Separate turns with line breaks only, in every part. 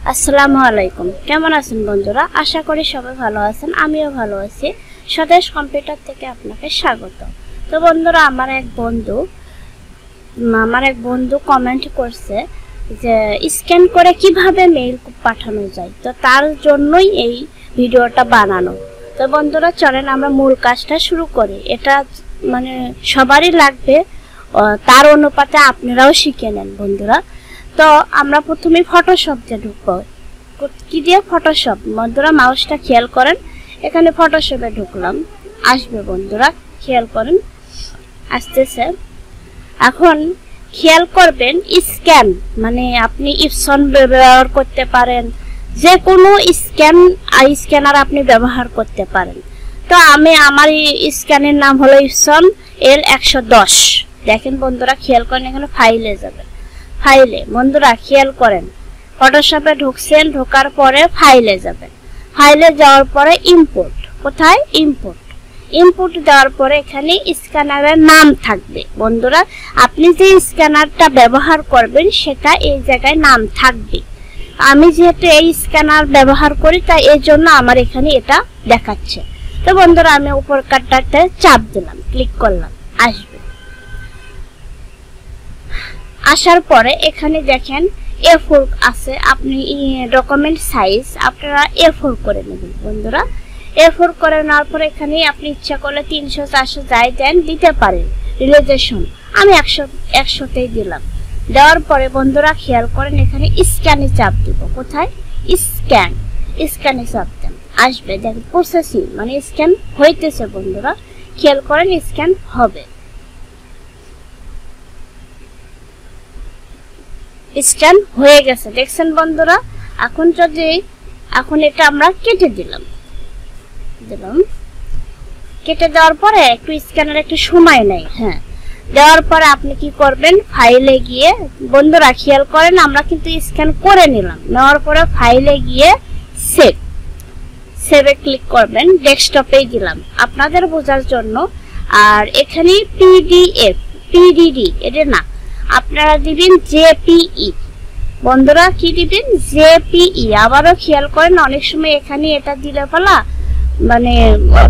আসসালামু আলাইকুম। কেমন আছেন বন্ধুরা? আশা করি সবাই ভালো আছেন, আমিও ভালো আছি। স্বদেশ কম্পিউটার থেকে আপনাকে স্বাগত। তো বন্ধুরা, আমার এক বন্ধু কমেন্ট করছে যে স্ক্যান করে কিভাবে মেইল পাঠানো যায়, তো তার জন্যই এই ভিডিওটা বানানো। তো বন্ধুরা, চলেন আমরা মূল কাজটা শুরু করি। এটা মানে সবারই লাগবে, তার অনুপাতে আপনারাও শিখে নেন বন্ধুরা। তো আমরা প্রথমে ফটোশপ দিয়ে ঢুকবো। কি দিয়ে? ফটোশপ। বন্ধুরা মাউসটা খেয়াল করেন, এখানে ফটোশপে ঢুকলাম, আসবে বন্ধুরা, খেয়াল করেন আসতেছে। এখন খেয়াল করবেন স্ক্যান, মানে আপনি ইপসন ব্যবহার করতে পারেন, যে কোনো স্ক্যানার আপনি ব্যবহার করতে পারেন। তো আমার স্ক্যানের নাম হলো ইপসন L110। দেখেন বন্ধুরা, খেয়াল করেন, এখানে ফাইলে যাবেন। ফাইলে বন্ধুরা খেয়াল করেন, ফটোশপে ঢুকছেন, ঢোকার পরে ফাইলে যাবেন। ফাইলে যাওয়ার পরে ইম্পোর্ট। কোথায়? ইম্পোর্ট দেওয়ার পরে এখানে স্ক্যানারের নাম থাকবে বন্ধুরা। আপনি যে স্ক্যানারটা ব্যবহার করবেন সেটা এই জায়গায় নাম থাকবে। আমি যেহেতু এই স্ক্যানার ব্যবহার করি, তাই এই জন্য আমার এখানে এটা দেখাচ্ছে। তো বন্ধুরা, আমি উপর কাটটাতে চাপ দিলাম, ক্লিক করলাম, আসবে। আসার পরে এখানে দেখেন A4 আছে, আপনি ডকুমেন্ট সাইজ আপনারা A4 করে নেবেন বন্ধুরা। A4 করে নেওয়ার পরে এখানে আপনি ইচ্ছা করলে 300 400 যাই দেন, দিতে পারেন। রিলেজেশন আমি 100তেই দিলাম। দেওয়ার পরে বন্ধুরা খেয়াল করেন, এখানে স্ক্যানে চাপ দিব। কোথায়? স্ক্যানে চাপ দেন, আসবে। দেখেন প্রসেসিং, মানে স্ক্যান হইতেছে বন্ধুরা। খেয়াল করেন স্ক্যান হবে, স্ক্যান হয়ে গেছে, দেখছেন বন্ধুরা। এখন এটা আমরা কেটে দিলাম। কেটে দেওয়ার পরে একটু স্ক্যানার একটু সময় নেয়, হ্যাঁ। দেওয়ার পরে আপনি কি করবেন? ফাইলে গিয়ে বন্ধুরা খেয়াল করেন, আমরা কিন্তু স্ক্যান করে নিলাম। নেওয়ার পরে ফাইলে গিয়ে সেভে ক্লিক করবেন। ডেস্কটপে দিলাম আপনাদের বোঝার জন্য। আর এখানে পিডিডি এটা না, আপনারা দিবেন জেপিই বন্ধুরা। কি দিবেন? জেপিই। আবারও খেয়াল করেন, অনেক সময় এখানে এটা দিলে ফেলা মানে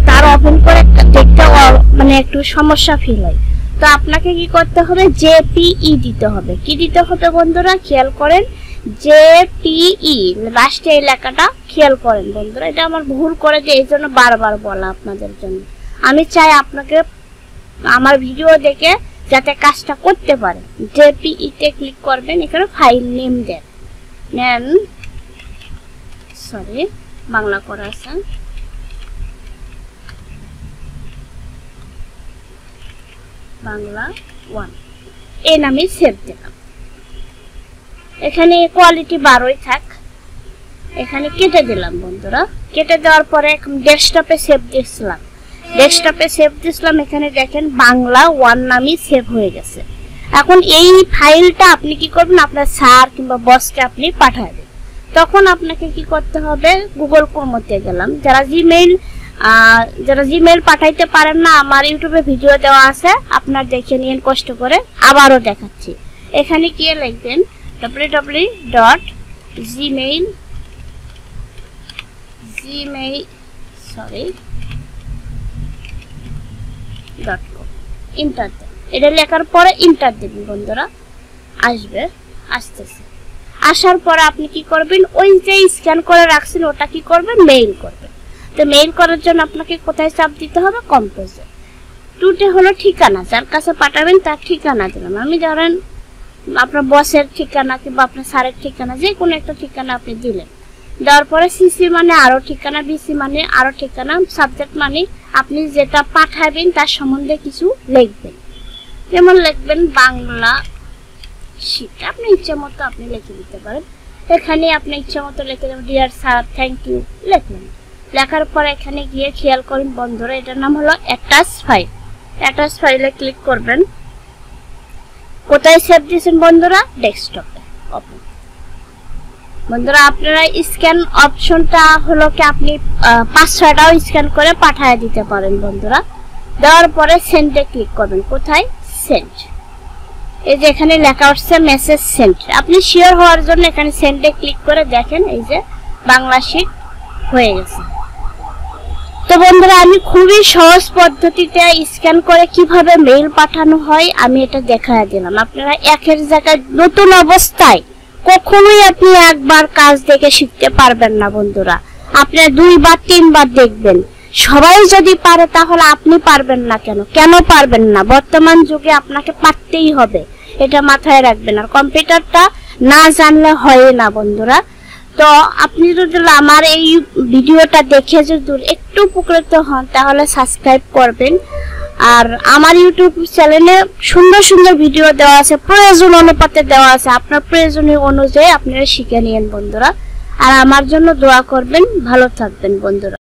তার ওপেন করে দেখতে মানে একটু সমস্যা ফিল হয়। তো আপনাকে কি করতে হবে? জেপিই দিতে হবে। কি দিতে হবে বন্ধুরা? খেয়াল করেন, জেপিই লাস্টে এই লেখাটা খেয়াল করেন বন্ধুরা। এটা আমার ভুল করে যে এই জন্য বারবার বলা আপনাদের জন্য। আমি চাই আপনাকে আমার ভিডিও দেখে যাতে কাজটা করতে পারে। জেপিই তে ক্লিক করবেন, এখানে ফাইল নেম নেন, সরি বাংলা করা আছে, বাংলা 1 এই নামে সেভ দিলাম। এখানে কোয়ালিটি 12ই থাক। এখানে কেটে দিলাম বন্ধুরা। কেটে দেওয়ার পরে ডেস্কটপে সেভ দিয়েছিলাম। এখানে দেখেন বাংলা 1 নামে সেভ হয়ে গেছে। এখন এই ফাইলটা আপনি কি করবেন? আপনার স্যার কিংবা বসকে আপনি পাঠাবেন। তখন আপনাকে কি করতে হবে? গুগল ক্রোমতে গেলাম। যারা জিমেইল পাঠাইতে পারেন না, আমার ইউটিউবে ভিডিও দেওয়া আছে, আপনার দেখে নিন কষ্ট করে। আবারও দেখাচ্ছি। এখানে গিয়ে লিখবেন www.gmail.com এন্টার দেন। এটা লেখার পরে এন্টার দেবেন বন্ধুরা, আসতেছে। আসার পরে আপনি কি করবেন? ওই যে স্ক্যান করে রাখছেন ওটা কি করবেন? মেইল করবেন। তো মেইল করার জন্য আপনাকে কোথায় চাপ দিতে হবে? কম্পোজে। টুটে হলো ঠিকানা, যার কাছে পাঠাবেন তার ঠিকানা দিলাম। আমি ধরেন আপনার বসের ঠিকানা কিংবা আপনার স্যারের ঠিকানা, যে কোনো একটা ঠিকানা আপনি দিলেন। দেওয়ার পরে সিসি মানে আরো ঠিকানা, বিসি মানে আরো ঠিকানা, সাবজেক্ট মানে আপনি যেটা পাঠাবেন তার সম্বন্ধে কিছু লিখবেন। যেমন লিখবেন বাংলা শীত, আপনি ইচ্ছা মতো আপনি লিখে দিতে পারেন। এখানে আপনি ইচ্ছা মতো লিখে দেবেন ডিয়ার স্যার, থ্যাংক ইউ লিখলেন। লেখার পর এখানে গিয়ে খেয়াল করেন বন্ধুরা, এটার নাম হলো অ্যাটাচ ফাইলে ক্লিক করবেন। কোথায় সেভ দিয়েছেন বন্ধুরা? ডেস্কটপে ওপেন। বন্ধুরা আপনারা স্ক্যান অপশনটা হলো কি আপনি 5-6টাও স্ক্যান করে পাঠিয়ে দিতে পারেন বন্ধুরা। দেওয়ার পরে সেন্ডে ক্লিক করবেন। কোথায়? সেন্ড। এই যে এখানে লেখা আছে মেসেজ সেন্ড। আপনি শিওর হওয়ার জন্য এখানে সেন্ডে ক্লিক করে দেখেন, এই যে বাংলা শিট হয়ে গেছে। তো বন্ধুরা, আমি খুবই সহজ পদ্ধতিতে স্ক্যান করে কিভাবে মেইল পাঠানো হয় আমি এটা দেখায় দিলাম। আপনারা একের জায়গায় নতুন অবস্থায় কখনোই আপনি একবার কাজ দেখে শিখতে পারবেন না বন্ধুরা। আপনি 2 বার 3 বার দেখবেন। সবাই যদি পারে তাহলে আপনি পারবেন না কেন? কেন পারবেন না? বর্তমান যুগে আপনাকে পারতেই হবে, এটা মাথায় রাখবেন। আর কম্পিউটারটা না জানলে হয় না বন্ধুরা। তো আপনি যদি আমার এই ভিডিওটা দেখে যদি একটু উপকৃত হন তাহলে সাবস্ক্রাইব করবেন। আর আমার ইউটিউব চ্যানেলে সুন্দর সুন্দর ভিডিও দেওয়া আছে, প্রয়োজন অনুপাতে দেওয়া আছে। আপনার প্রয়োজনীয় অনুযায়ী আপনারা শিখে নিন বন্ধুরা। আর আমার জন্য দোয়া করবেন। ভালো থাকবেন বন্ধুরা।